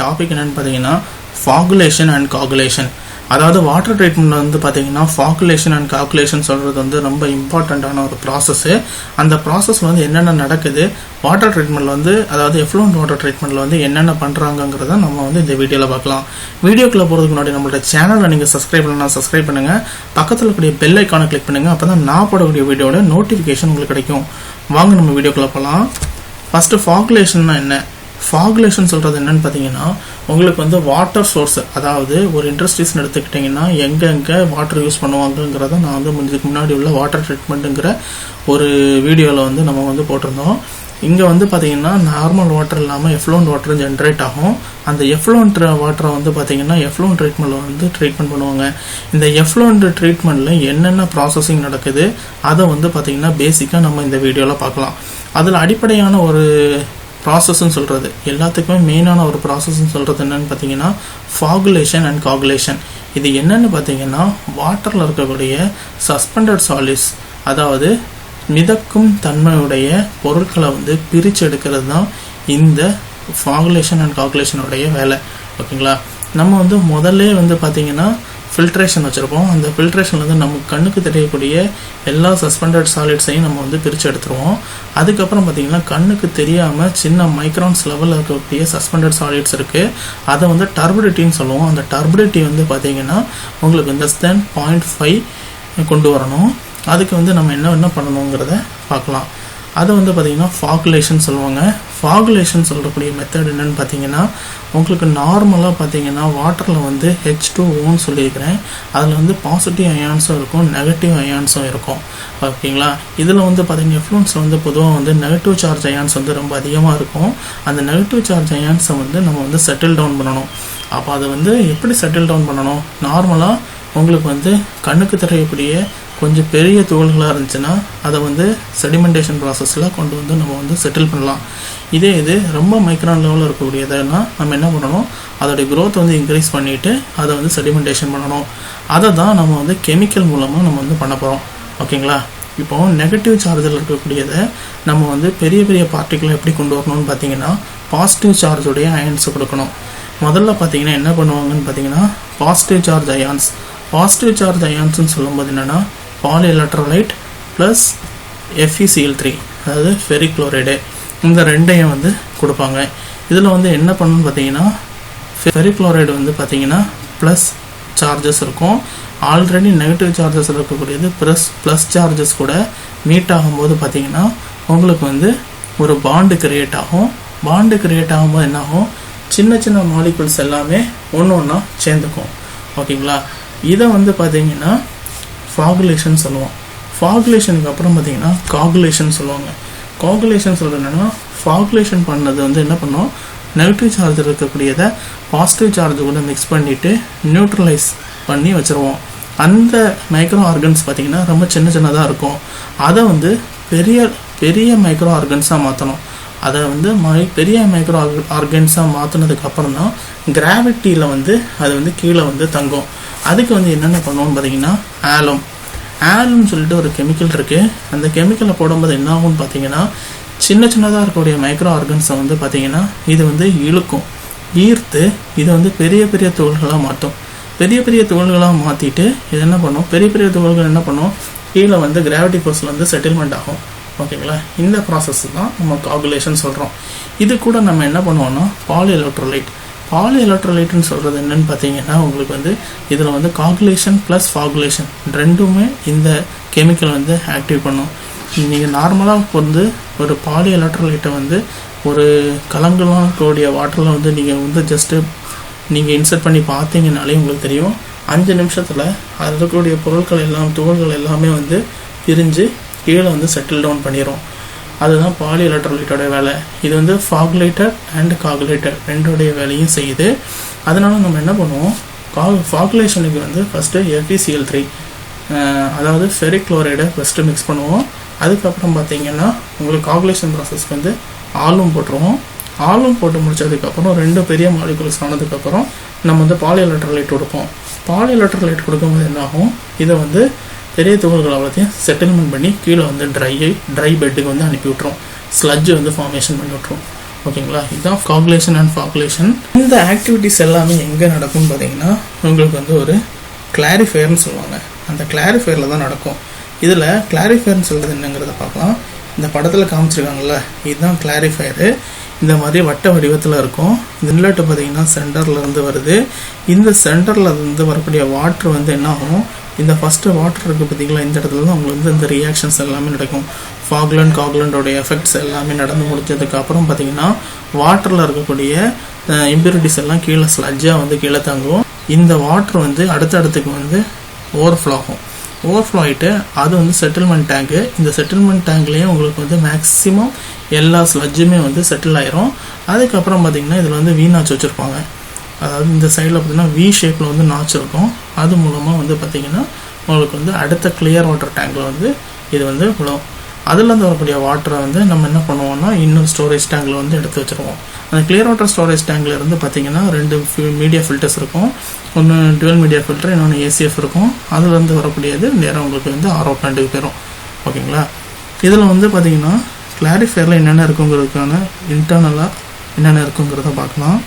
Topic என்னன்னு பார்த்தீங்கன்னா Flocculation and Coagulation. அதாவது வாட்டர் ட்ரீட்மெண்ட் வந்து பார்த்தீங்கன்னா Flocculation and Coagulation சொல்கிறது வந்து ரொம்ப இம்பார்ட்டண்ட்டான ஒரு ப்ராசஸ்ஸு. அந்த ப்ராசஸில் வந்து என்னென்ன நடக்குது, வாட்டர் ட்ரீட்மெண்ட்டில் வந்து அதாவது எஃப்ளூயன்ட் வாட்டர் ட்ரீட்மெண்ட்டில் வந்து என்னென்ன பண்ணுறாங்கிறத நம்ம வந்து இந்த வீடியோவில் பார்க்கலாம். வீடியோக்குள்ளே போகிறதுக்கு முன்னாடி நம்மளோட சேனலை நீங்கள் சப்ஸ்கிரைப் பண்ணலாம், சப்ஸ்கிரைப் பண்ணுங்கள். பக்கத்தில் கூடிய பெல் ஐக்கானை கிளிக் பண்ணுங்கள். அப்போ தான் நான் போடக்கூடிய வீடியோட நோட்டிஃபிகேஷன் உங்களுக்கு கிடைக்கும். வாங்க நம்ம வீடியோக்குள்ளே போகலாம். ஃபஸ்ட்டு Flocculation என்ன? Flocculation சொல்கிறது என்னன்னு பார்த்தீங்கன்னா, உங்களுக்கு வந்து வாட்டர் சோர்ஸ், அதாவது ஒரு இண்டஸ்ட்ரீஸ்னு எடுத்துக்கிட்டிங்கன்னா எங்கெங்கே வாட்டர் யூஸ் பண்ணுவாங்கங்கிறத நான் வந்து இதுக்கு முன்னாடி உள்ள வாட்டர் ட்ரீட்மெண்ட்டுங்கிற ஒரு வீடியோவில் வந்து நம்ம வந்து போட்டிருந்தோம். இங்கே வந்து பார்த்தீங்கன்னா நார்மல் வாட்டர் இல்லாமல் எஃப்ளூயன்ட் வாட்டர் ஜென்ரேட் ஆகும். அந்த எஃப்ளூயன்ட் வாட்டரை வந்து பார்த்தீங்கன்னா எஃப்ளூயன்ட் ட்ரீட்மெண்ட்டில் வந்து ட்ரீட்மெண்ட் பண்ணுவாங்க. இந்த எஃப்ளூயன்ட் ட்ரீட்மெண்ட்டில் என்னென்ன ப்ராசஸிங் நடக்குது அதை வந்து பார்த்தீங்கன்னா பேசிக்காக நம்ம இந்த வீடியோவில் பார்க்கலாம். அதில் அடிப்படையான ஒரு ப்ராசஸ்ன்னு சொல்கிறது, எல்லாத்துக்குமே மெயினான ஒரு ப்ராசஸ்ன்னு சொல்கிறது என்னென்னு பார்த்தீங்கன்னா Flocculation and Coagulation. இது என்னென்னு பார்த்தீங்கன்னா வாட்டரில் இருக்கக்கூடிய சஸ்பெண்டட் சாலிட்ஸ், அதாவது மிதக்கும் தன்மையுடைய பொருட்களை வந்து பிரித்து எடுக்கிறது தான் இந்த Flocculation and Coagulation உடைய வேலை. ஓகேங்களா? நம்ம வந்து முதல்ல வந்து பார்த்தீங்கன்னா ஃபில்ட்ரேஷன் வச்சுருப்போம். அந்த ஃபில்ட்ரேஷன் வந்து நமக்கு கண்ணுக்கு தெரியக்கூடிய எல்லா சஸ்பெண்டட் சாலிட்ஸையும் நம்ம வந்து பிரித்து எடுத்துருவோம். அதுக்கப்புறம் பார்த்திங்கன்னா கண்ணுக்கு தெரியாமல் சின்ன மைக்ரான்ஸ் லெவலில் இருக்கக்கூடிய சஸ்பெண்டட் சாலிட்ஸ் இருக்குது. அதை வந்து டர்பிடிட்டின்னு சொல்லுவோம். அந்த டர்பிடிட்டி வந்து பார்த்திங்கன்னா உங்களுக்கு லெஸ் தென் 0.5 கொண்டு வரணும். அதுக்கு வந்து நம்ம என்ன பண்ணணுங்கிறத பார்க்கலாம். அதை வந்து பார்த்திங்கன்னா Flocculation சொல்லுவாங்க. Flocculation சொல்லக்கூடிய மெத்தட் என்னென்னு பார்த்தீங்கன்னா, உங்களுக்கு நார்மலாக பார்த்தீங்கன்னா வாட்டரில் வந்து H2Oன்னு சொல்லியிருக்கிறேன். அதில் வந்து பாசிட்டிவ் அயான்ஸும் இருக்கும், நெகட்டிவ் அயான்ஸும் இருக்கும். ஓகேங்களா? இதில் வந்து பார்த்தீங்கன்னா எஃப்ளூயன்ஸில் வந்து பொதுவாக வந்து நெகட்டிவ் சார்ஜ் அயான்ஸ் வந்து ரொம்ப அதிகமாக இருக்கும். அந்த நெகட்டிவ் சார்ஜ் அயான்ஸை வந்து நம்ம வந்து செட்டில் டவுன் பண்ணணும். அப்போ அதை வந்து எப்படி செட்டில் டவுன் பண்ணணும்? நார்மலாக உங்களுக்கு வந்து கண்ணுக்கு தெரியக்கூடிய கொஞ்சம் பெரிய துகள்களாக இருந்துச்சுன்னா அதை வந்து செடிமெண்டேஷன் ப்ராசஸில் கொண்டு வந்து நம்ம வந்து செட்டில் பண்ணலாம். இது ரொம்ப மைக்ரான் லெவலில் இருக்கக்கூடியதுன்னா நம்ம என்ன பண்ணணும், அதோடைய க்ரோத் வந்து இன்க்ரீஸ் பண்ணிவிட்டு அதை வந்து செடிமெண்டேஷன் பண்ணணும். அதை தான் நம்ம வந்து கெமிக்கல் மூலமாக நம்ம வந்து பண்ண போகிறோம். ஓகேங்களா? இப்போ நெகட்டிவ் சார்ஜில் இருக்கக்கூடியதை நம்ம வந்து பெரிய பெரிய பார்ட்டிகளை எப்படி கொண்டு வரணும்னு பார்த்தீங்கன்னா பாசிட்டிவ் சார்ஜுடைய அயன்ஸை கொடுக்கணும். முதல்ல பார்த்தீங்கன்னா என்ன பண்ணுவாங்கன்னு பார்த்தீங்கன்னா பாசிட்டிவ் சார்ஜ் அயான்ஸ்ன்னு சொல்லும்போது என்னென்னா பாலிஎலக்ட்ரோலைட் ப்ளஸ் FeCl3, அதாவது ஃபெரிக் குளோரைடு, இந்த ரெண்டையும் வந்து கொடுப்பாங்க. இதில் வந்து என்ன பண்ணணும்னு பார்த்தீங்கன்னா ஃபெரிக் குளோரைடு வந்து பார்த்தீங்கன்னா ப்ளஸ் சார்ஜஸ் இருக்கும். ஆல்ரெடி நெகட்டிவ் சார்ஜஸ் இருக்கக்கூடியது ப்ளஸ் சார்ஜஸ் கூட மீட் ஆகும்போது பார்த்தீங்கன்னா உங்களுக்கு வந்து ஒரு பாண்டு கிரியேட் ஆகும். பாண்டு கிரியேட் ஆகும்போது என்ன ஆகும், சின்ன சின்ன மாலிகுல்ஸ் எல்லாமே ஒன்றா சேர்ந்துக்கும். ஓகேங்களா? இதை வந்து பார்த்தீங்கன்னா Flocculation சொல்லுவோம். Flocculationக்கு அப்புறம் பார்த்தீங்கன்னா Coagulation சொல்லுவாங்க. Coagulation சொல்கிறது என்னென்னா Flocculation பண்ணது வந்து என்ன பண்ணோம், நெகட்டிவ் சார்ஜ் இருக்கக்கூடியதை பாசிட்டிவ் சார்ஜ் கூட மிக்ஸ் பண்ணிவிட்டு நியூட்ரலைஸ் பண்ணி வச்சுருவோம். அந்த மைக்ரோ ஆர்கன்ஸ் பார்த்திங்கன்னா ரொம்ப சின்னதாக இருக்கும். அதை வந்து பெரிய பெரிய மைக்ரோ ஆர்கன்ஸாக மாற்றணும். அதை வந்து பெரிய மைக்ரோ ஆர்கன்ஸாக மாற்றினதுக்கப்புறம் தான் கிராவிட்டியில் வந்து அது வந்து கீழே வந்து தங்கும். அதுக்கு வந்து என்னென்ன பண்ணுவோம்னு பார்த்தீங்கன்னா ஆலம்னு சொல்லிட்டு ஒரு கெமிக்கல் இருக்குது. அந்த கெமிக்கலை போடும்போது என்ன ஆகும்னு பார்த்தீங்கன்னா சின்னதாக இருக்கக்கூடிய மைக்ரோ ஆர்கன்ஸை வந்து பார்த்தீங்கன்னா இது வந்து ஈர்த்து இதை வந்து பெரிய பெரிய துகள்களாக மாற்றும். பெரிய துகள்களாக மாற்றிட்டு இது என்ன பண்ணும், பெரிய துகள்கள் என்ன பண்ணும், கீழே வந்து கிராவிட்டி ஃபோர்ஸில் வந்து செட்டில்மெண்ட் ஆகும். ஓகேங்களா? இந்த ப்ராசஸ் தான் நம்ம Coagulation சொல்கிறோம். இது கூட நம்ம என்ன பண்ணுவோம்னா பாலிஎலக்ட்ரோலைட்னு சொல்கிறது என்னென்னு பார்த்தீங்கன்னா உங்களுக்கு வந்து இதில் வந்து Coagulation ப்ளஸ் Flocculation ரெண்டுமே இந்த கெமிக்கல் வந்து ஆக்டிவ் பண்ணும். நீங்கள் நார்மலாக வந்து ஒரு பாலிஎலக்ட்ரோலைட்டை வந்து ஒரு கலங்கலாம் கூடிய வாட்டரில் வந்து நீங்கள் வந்து ஜஸ்ட்டு நீங்கள் இன்சர்ட் பண்ணி பார்த்தீங்கனாலே உங்களுக்கு தெரியும், 5 நிமிஷத்தில் அதில் இருக்கக்கூடிய துகள்கள் எல்லாமே வந்து பிரிஞ்சு கீழே வந்து செட்டில் டவுன் பண்ணிடும். அதுதான் பாலிஎலக்ட்ரோலைட்டோட வேலை. இது வந்து Flocculated and Coagulated ரெண்டோடைய வேலையும் செய்யுது. அதனால நம்ம என்ன பண்ணுவோம், Flocculationக்கு வந்து ஃபஸ்ட்டு FeCl3, அதாவது ஃபெரிக் குளோரைடை ஃபஸ்ட்டு மிக்ஸ் பண்ணுவோம். அதுக்கப்புறம் பார்த்தீங்கன்னா உங்களுக்கு Coagulation ப்ராசஸ்க்கு வந்து ஆலும் போட்டுருவோம். ஆலும் போட்டு முடிச்சதுக்கப்புறம் 2 பெரிய மாலிகுல்ஸ் ஆனதுக்கப்புறம் நம்ம வந்து பாலிஎலக்ட்ரோலைட் கொடுப்போம். பாலிஎலக்ட்ரோலைட் கொடுக்கும்போது என்ன ஆகும், இதை வந்து பெரிய துகள்கள் அவ்வளோத்தையும் செட்டில்மெண்ட் பண்ணி கீழே வந்து ட்ரை பெட்டுக்கு வந்து அனுப்பி விட்ரும். ஸ்லட்ஜ் வந்து ஃபார்மேஷன் பண்ணி விட்ரும். ஓகேங்களா. இதுதான் coagulation and flocculation. இந்த ஆக்டிவிட்டிஸ் எல்லாமே எங்கே நடக்கும்னு பார்த்தீங்கன்னா உங்களுக்கு வந்து ஒரு கிளாரிஃபயர்னு சொல்லுவாங்க. அந்த கிளாரிஃபயரில் தான் நடக்கும். இதில் கிளாரிஃபயர்னு சொல்கிறது என்னங்கிறத பார்க்கலாம். இந்த படத்தில் காமிச்சிருக்காங்கல்ல, இதுதான் கிளாரிஃபயரு. இந்த மாதிரி வட்ட வடிவத்தில் இருக்கும். இந்த இன்லெட்டு பார்த்தீங்கன்னா சென்டர்லேருந்து வருது. இந்த சென்டரில் இருந்து வரக்கூடிய வாட்ரு வந்து என்ன ஆகும், இந்த ஃபஸ்ட்டு வாட்டர் இருக்குது பார்த்தீங்களா, இந்த இடத்துல தான் உங்களுக்கு வந்து இந்த ரியாக்ஷன்ஸ் எல்லாமே நடக்கும். ஃபாகுலண்ட் காகுலண்டோடைய எஃபெக்ட்ஸ் எல்லாமே நடந்து முடிஞ்சதுக்கப்புறம் பார்த்தீங்கன்னா வாட்டரில் இருக்கக்கூடிய இம்ப்யூரிட்டிஸ் எல்லாம் கீழே ஸ்லட்ஜாக வந்து கீழே தங்கும். இந்த வாட்டர் வந்து அடுத்தடுத்துக்கு வந்து ஓவர்ஃப்ளோ ஆகும். ஓவர்ஃப்ளோ ஆகிட்டு அது வந்து செட்டில்மெண்ட் டேங்கு. இந்த செட்டில்மெண்ட் டேங்க்லேயும் உங்களுக்கு வந்து மேக்ஸிமம் எல்லா ஸ்லட்ஜுமே வந்து செட்டில் ஆயிரும். அதுக்கப்புறம் பார்த்தீங்கன்னா இதில் வந்து நாச்சு வச்சுருப்பாங்க. அதாவது இந்த சைடில் பார்த்தீங்கன்னா வி ஷேப்பில் வந்து நாச்சு இருக்கும். அது மூலமாக வந்து பார்த்திங்கன்னா உங்களுக்கு வந்து அடுத்த கிளியர் வாட்டர் டேங்கில் வந்து இது வந்து விழும். அதுலேருந்து வரக்கூடிய வாட்டரை வந்து நம்ம என்ன பண்ணுவோம்னா இன்னொரு ஸ்டோரேஜ் டேங்கில் வந்து எடுத்து வச்சுருவோம். அந்த கிளியர் வாட்டர் ஸ்டோரேஜ் டேங்கில் இருந்து பார்த்திங்கன்னா 2 மீடியா ஃபில்டர்ஸ் இருக்கும். ஒன்று டுவெல் மீடியா ஃபில்டர், இன்னொன்று ஏசிஎஃப் இருக்கும். அதுலேருந்து வரக்கூடியது நேரம் உங்களுக்கு வந்து ஆர்ஓ பிளான்ட்டுக்கு போயிடும். ஓகேங்களா. இதில் வந்து பார்த்திங்கன்னா கிளாரிஃபயரில் என்னென்ன இருக்குங்கிறதுக்கான இன்டர்னலாக என்னென்ன இருக்குங்கிறத பார்க்கலாம்.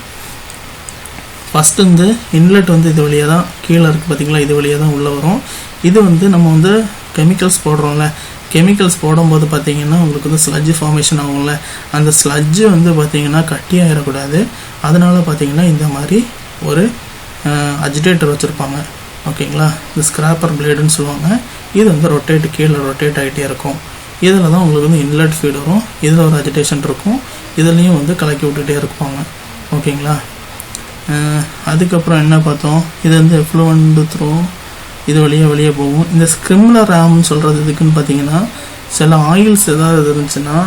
ஃபஸ்ட்டு வந்து இன்லெட் வந்து இது வழியாக தான் கீழே இருக்குது பார்த்திங்களா, இது வழியாக தான் உள்ளே வரும். இது வந்து நம்ம வந்து கெமிக்கல்ஸ் போடுறோம்ல, கெமிக்கல்ஸ் போடும்போது பார்த்திங்கன்னா உங்களுக்கு வந்து ஸ்லட்ஜு ஃபார்மேஷன் ஆகும்ல, அந்த ஸ்லட்ஜு வந்து பார்த்திங்கன்னா கட்டியாகிடக்கூடாது. அதனால் பார்த்திங்கன்னா இந்த மாதிரி ஒரு அஜிடேட்டர் வச்சுருப்பாங்க. ஓகேங்களா. இந்த ஸ்க்ராப்பர் பிளேடுன்னு சொல்லுவாங்க. இது வந்து கீழே ரொட்டேட் ஆகிட்டே இருக்கும். இதில் தான் உங்களுக்கு வந்து இன்லெட் ஃபீட் வரும். இதில் ஒரு அஜிடேஷன் இருக்கும். இதுலேயும் வந்து கலக்கி விட்டுகிட்டே இருப்பாங்க. ஓகேங்களா. அதுக்கப்புறம் என்ன பார்த்தோம், இது வந்து எஃப்ளூவண்ட் த்ரூ இது வெளியே போகும். இந்த ஸ்கிரிம்லர் ராம்னு சொல்கிறது எதுக்குன்னு பார்த்தீங்கன்னா சில ஆயில்ஸ் ஏதாவது இருந்துச்சுன்னா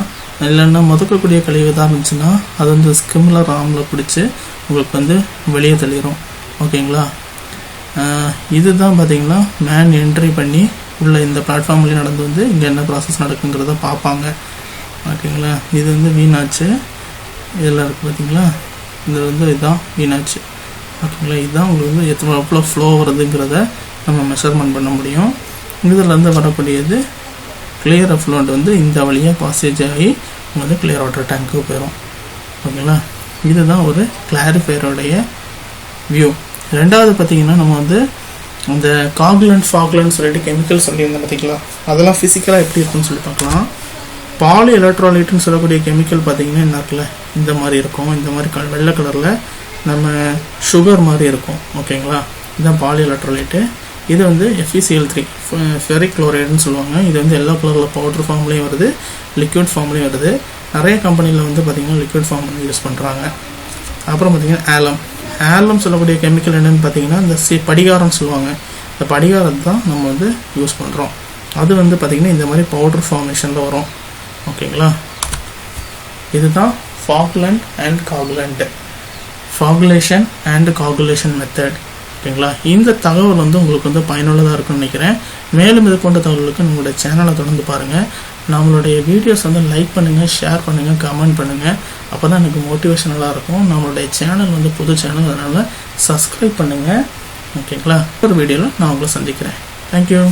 இல்லைன்னா முதக்கக்கூடிய கழிவு எதாவது இருந்துச்சுன்னா அது வந்து ஸ்கிரிம்லர் ராமில் பிடிச்சி உங்களுக்கு வந்து வெளியே தள்ளிடும். ஓகேங்களா. இதுதான் பார்த்தீங்கன்னா மேன் என்ட்ரி பண்ணி உள்ள இந்த பிளாட்ஃபார்ம்லேயே நடந்து வந்து இங்கே என்ன ப்ராசஸ் நடக்குங்கிறத பார்ப்பாங்க. ஓகேங்களா. இது வந்து வீணாச்சு இதில் இருக்குது பார்த்தீங்களா, இது வந்து இதுதான் வீணாச்சு. ஓகேங்களா. இதுதான் உங்களுக்கு வந்து எவ்வளோ ஃப்ளோ வருதுங்கிறத நம்ம மெஷர்மெண்ட் பண்ண முடியும். இதிலேருந்து வரக்கூடியது கிளியர் எஃப்ளூவண்ட் வந்து இந்த வழியாக பாசேஜ் ஆகி வந்து கிளியர் வாட்டர் டேங்க்கு போயிடும். ஓகேங்களா. இதுதான் ஒரு கிளாரிஃபயருடைய வியூ. ரெண்டாவது பார்த்திங்கன்னா நம்ம வந்து இந்த காகுலண்ட் ஃபாகுலண்ட் சொல்லிட்டு கெமிக்கல் சொல்லியிருந்தோம் பார்த்திங்களா, அதெல்லாம் ஃபிசிக்கலாக எப்படி இருக்குன்னு சொல்லி பார்க்கலாம். பாலி எலக்ட்ரோலைட்டுன்னு சொல்லக்கூடிய கெமிக்கல் பார்த்திங்கன்னா என்ன இருக்குல்ல, இந்த மாதிரி இருக்கும். இந்த மாதிரி வெள்ளை கலரில் நம்ம சுகர் மாதிரி இருக்கும். ஓகேங்களா. இதுதான் பாலி எலக்ட்ரோலைட்டு. இது வந்து FeCl3 ஃபெரிக் குளோரைடுன்னு சொல்லுவாங்க. இது வந்து எல்லோ கலரில் பவுடர் ஃபார்ம்லேயும் வருது, லிக்விட் ஃபார்ம்லேயும் வருது. நிறைய கம்பெனியில் வந்து பார்த்திங்கன்னா லிக்விட் ஃபார்ம் வந்து யூஸ் பண்ணுறாங்க. அப்புறம் பார்த்திங்கன்னா ஆலம் சொல்லக்கூடிய கெமிக்கல் என்னென்னு பார்த்தீங்கன்னா இந்த படிகாரம்னு சொல்லுவாங்க. இந்த படிகாரத்தை தான் நம்ம வந்து யூஸ் பண்ணுறோம். அது வந்து பார்த்திங்கன்னா இந்த மாதிரி பவுடர் ஃபார்மேஷனில் வரும். ஓகேங்களா. இதுதான் ஃபாகுலண்ட் அண்ட் காகுலண்ட், ஃபாகுலேஷன் அண்ட் காகுலேஷன் மெத்தட். ஓகேங்களா. இந்த தகவல் வந்து உங்களுக்கு வந்து பயனுள்ளதாக இருக்குன்னு நினைக்கிறேன். மேலும் இது போன்ற தகவலுக்கு நம்மளுடைய சேனலை தொடர்ந்து பாருங்கள். நம்மளுடைய வீடியோஸ் வந்து லைக் பண்ணுங்கள், ஷேர் பண்ணுங்கள், கமெண்ட் பண்ணுங்கள். அப்போ தான் எனக்கு மோட்டிவேஷனலாக இருக்கும். நம்மளுடைய சேனல் வந்து புது சேனல், அதனால் சப்ஸ்கிரைப் பண்ணுங்கள். ஓகேங்களா. ஒரு வீடியோவில் நான் உங்களை சந்திக்கிறேன். தேங்க்யூ.